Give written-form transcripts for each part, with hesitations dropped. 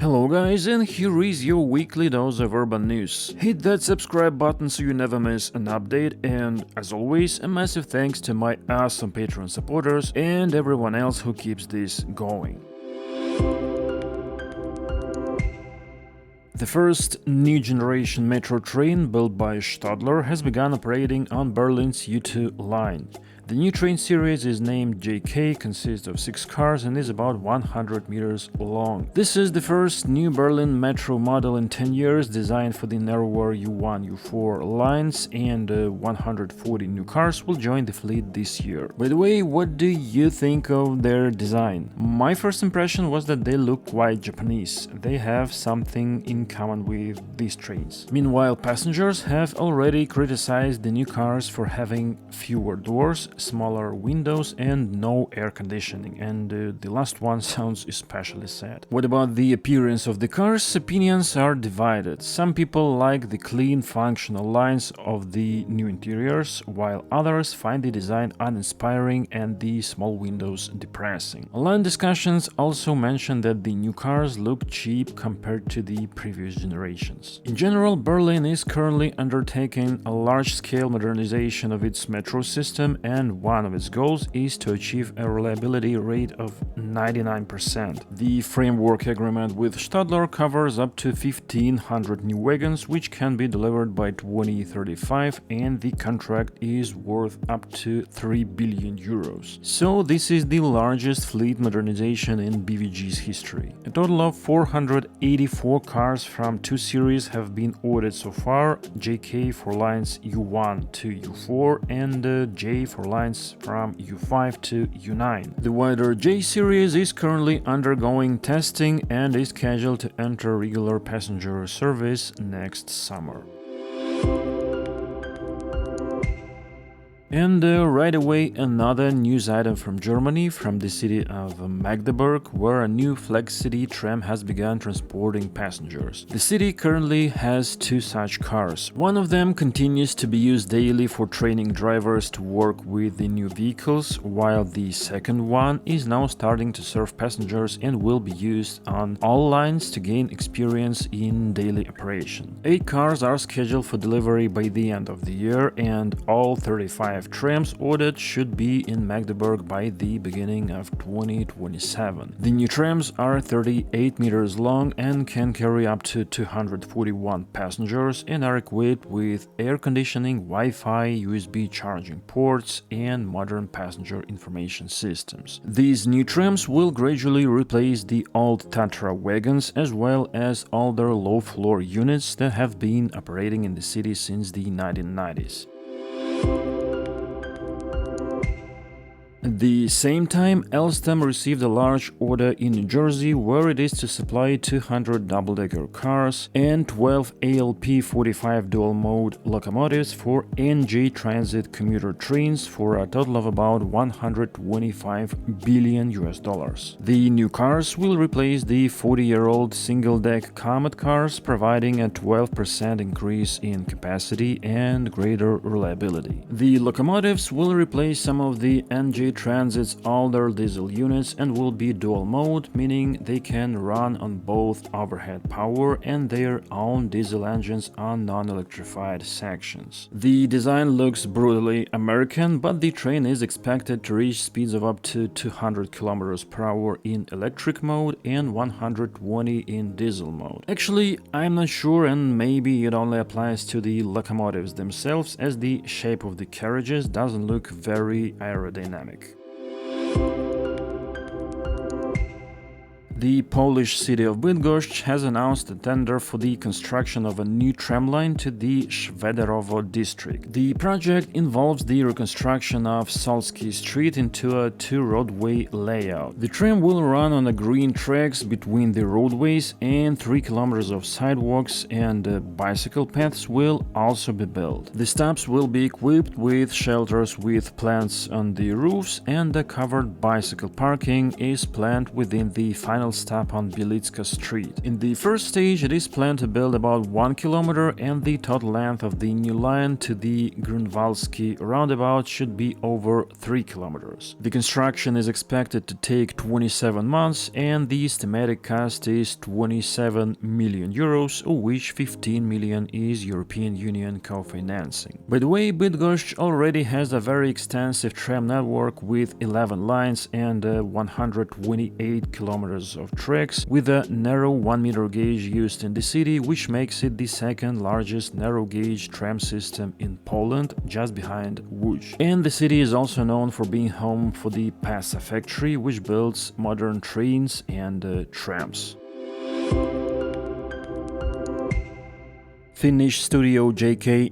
Hello guys, and here is your weekly dose of urban news. Hit that subscribe button so you never miss an update, and as always, a massive thanks to my awesome Patreon supporters and everyone else who keeps this going. The first new generation metro train built by Stadler has begun operating on Berlin's U2 line. The new train series is named JK, consists of 6 cars and is about 100 meters long. This is the first new Berlin metro model in 10 years, designed for the narrower U1, U4 lines, and 140 new cars will join the fleet this year. By the way, what do you think of their design? My first impression was that they look quite Japanese. They have something in common with these trains. Meanwhile, passengers have already criticized the new cars for having fewer doors, smaller windows and no air conditioning, and the last one sounds especially sad. What about the appearance of the cars? Opinions are divided. Some people like the clean, functional lines of the new interiors, while others find the design uninspiring and the small windows depressing. Online discussions also mention that the new cars look cheap compared to the previous generations. In general, Berlin is currently undertaking a large-scale modernization of its metro system, and one of its goals is to achieve a reliability rate of 99%. The framework agreement with Stadler covers up to 1,500 new wagons, which can be delivered by 2035, and the contract is worth up to 3 billion euros. So this is the largest fleet modernization in BVG's history. A total of 484 cars from 2 series have been ordered so far, JK for lines U1 to U4 and J for lines from U5 to U9. The wider J series is currently undergoing testing and is scheduled to enter regular passenger service next summer. And right away, another news item from Germany, from the city of Magdeburg, where a new Flexity tram has begun transporting passengers. The city currently has 2 such cars. One of them continues to be used daily for training drivers to work with the new vehicles, while the second one is now starting to serve passengers and will be used on all lines to gain experience in daily operation. 8 cars are scheduled for delivery by the end of the year, and all 35 trams ordered should be in Magdeburg by the beginning of 2027. The new trams are 38 meters long and can carry up to 241 passengers and are equipped with air conditioning, Wi-Fi, USB charging ports, and modern passenger information systems. These new trams will gradually replace the old Tatra wagons as well as older low-floor units that have been operating in the city since the 1990s. At the same time, Alstom received a large order in New Jersey, where it is to supply 200 double-decker cars and 12 ALP-45 dual-mode locomotives for NJ Transit commuter trains for a total of about $125 billion. The new cars will replace the 40-year-old single-deck Comet cars, providing a 12% increase in capacity and greater reliability. The locomotives will replace some of the NJ Transit's older diesel units and will be dual mode, meaning they can run on both overhead power and their own diesel engines on non-electrified sections. The design looks brutally American, but the train is expected to reach speeds of up to 200 km per hour in electric mode and 120 in diesel mode. Actually, I'm not sure, and maybe it only applies to the locomotives themselves, as the shape of the carriages doesn't look very aerodynamic. The Polish city of Bydgoszcz has announced a tender for the construction of a new tram line to the Szwederowo district. The project involves the reconstruction of Solski Street into a 2-roadway layout. The tram will run on the green tracks between the roadways, and 3 kilometers of sidewalks and bicycle paths will also be built. The stops will be equipped with shelters with plants on the roofs, and the covered bicycle parking is planned within the final final stop on Bydgoszcz Street. In the first stage, it is planned to build about 1 kilometer, and the total length of the new line to the Grunwaldzki roundabout should be over 3 kilometers. The construction is expected to take 27 months, and the estimated cost is 27 million euros, of which 15 million is European Union co-financing. By the way, Bydgoszcz already has a very extensive tram network with 11 lines and 128 kilometers of tracks, with a narrow 1-meter gauge used in the city, which makes it the second largest narrow gauge tram system in Poland, just behind Łódź. And the city is also known for being home for the PASA factory, which builds modern trains and trams. Finnish studio JK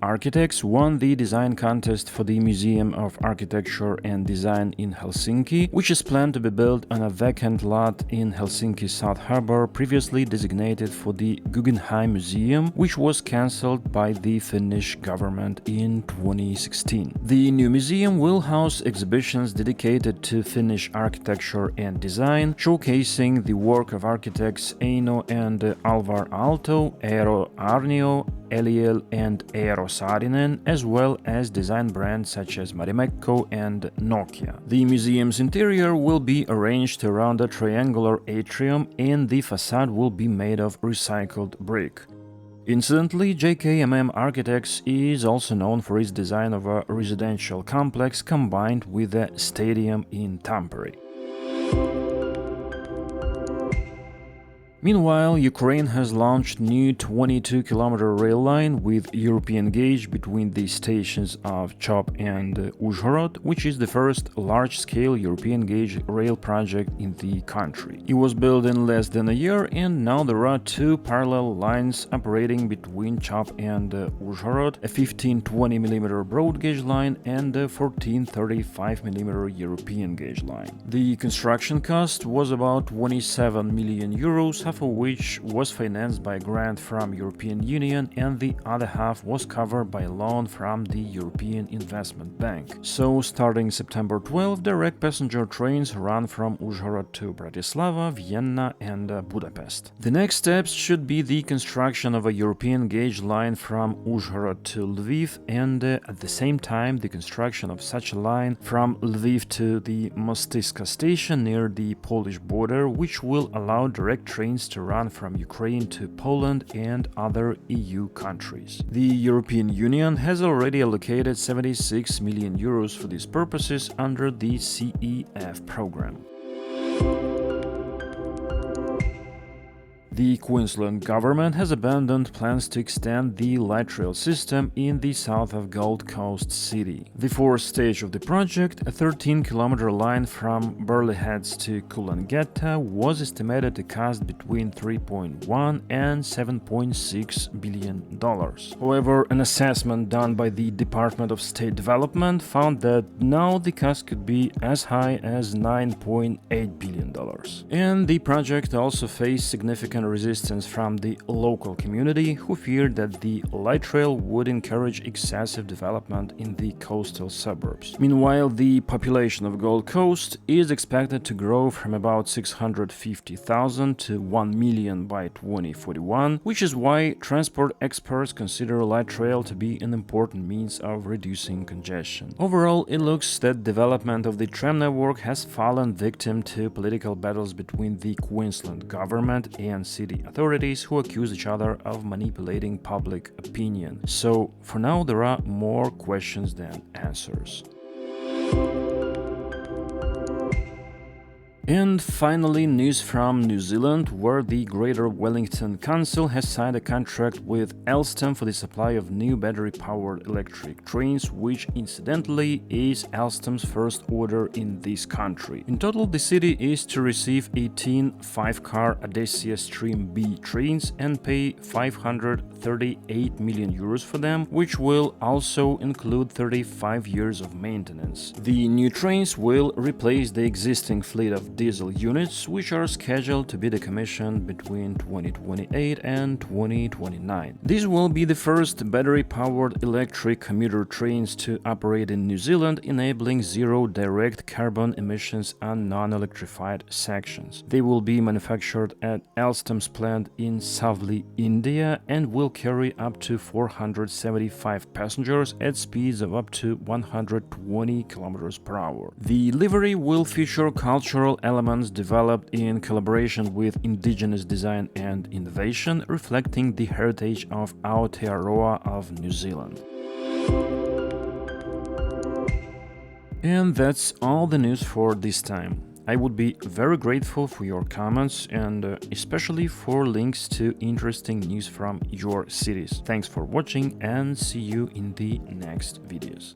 Architects won the design contest for the Museum of Architecture and Design in Helsinki, which is planned to be built on a vacant lot in Helsinki South Harbour, previously designated for the Guggenheim Museum, which was cancelled by the Finnish government in 2016. The new museum will house exhibitions dedicated to Finnish architecture and design, showcasing the work of architects Eino and Alvar Aalto, Eero Arnio, Eliel and Eero Saarinen, as well as design brands such as Marimekko and Nokia. The museum's interior will be arranged around a triangular atrium, and the facade will be made of recycled brick. Incidentally, JK Architects is also known for its design of a residential complex combined with a stadium in Tampere. Meanwhile, Ukraine has launched new 22-kilometer rail line with European gauge between the stations of Chop and Uzhhorod, which is the first large-scale European gauge rail project in the country. It was built in less than a year, and now there are two parallel lines operating between Chop and Uzhhorod, a 15-20mm broad gauge line and a 14-35mm European gauge line. The construction cost was about 27 million euros, half of which was financed by a grant from European Union, and the other half was covered by a loan from the European Investment Bank. So, starting September 12, direct passenger trains run from Uzhhorod to Bratislava, Vienna and Budapest. The next steps should be the construction of a European gauge line from Uzhhorod to Lviv, and at the same time the construction of such a line from Lviv to the Mostyska station near the Polish border, which will allow direct trains to run from Ukraine to Poland and other EU countries. The European Union has already allocated 76 million euros for these purposes under the CEF program. The Queensland government has abandoned plans to extend the light rail system in the south of Gold Coast City. The fourth stage of the project, a 13-kilometer line from Burleigh Heads to Coolangatta, was estimated to cost between $3.1 and $7.6 billion. However, an assessment done by the Department of State Development found that now the cost could be as high as $9.8 billion. And the project also faced significant resistance from the local community, who feared that the light rail would encourage excessive development in the coastal suburbs. Meanwhile, the population of Gold Coast is expected to grow from about 650,000 to 1 million by 2041, which is why transport experts consider light rail to be an important means of reducing congestion. Overall, it looks that development of the tram network has fallen victim to political battles between the Queensland government and city authorities, who accuse each other of manipulating public opinion. So, for now, there are more questions than answers. And finally, news from New Zealand, where the Greater Wellington Council has signed a contract with Alstom for the supply of new battery-powered electric trains, which incidentally is Alstom's first order in this country. In total, the city is to receive 18 5-car Adessia Stream B trains and pay 538 million euros for them, which will also include 35 years of maintenance. The new trains will replace the existing fleet of diesel units, which are scheduled to be decommissioned between 2028 and 2029. These will be the first battery-powered electric commuter trains to operate in New Zealand, enabling zero direct carbon emissions on non-electrified sections. They will be manufactured at Alstom's plant in Savli, India, and will carry up to 475 passengers at speeds of up to 120 km per hour. The livery will feature cultural elements developed in collaboration with indigenous design and innovation, reflecting the heritage of Aotearoa of New Zealand. And that's all the news for this time. I would be very grateful for your comments and especially for links to interesting news from your cities. Thanks for watching and see you in the next videos.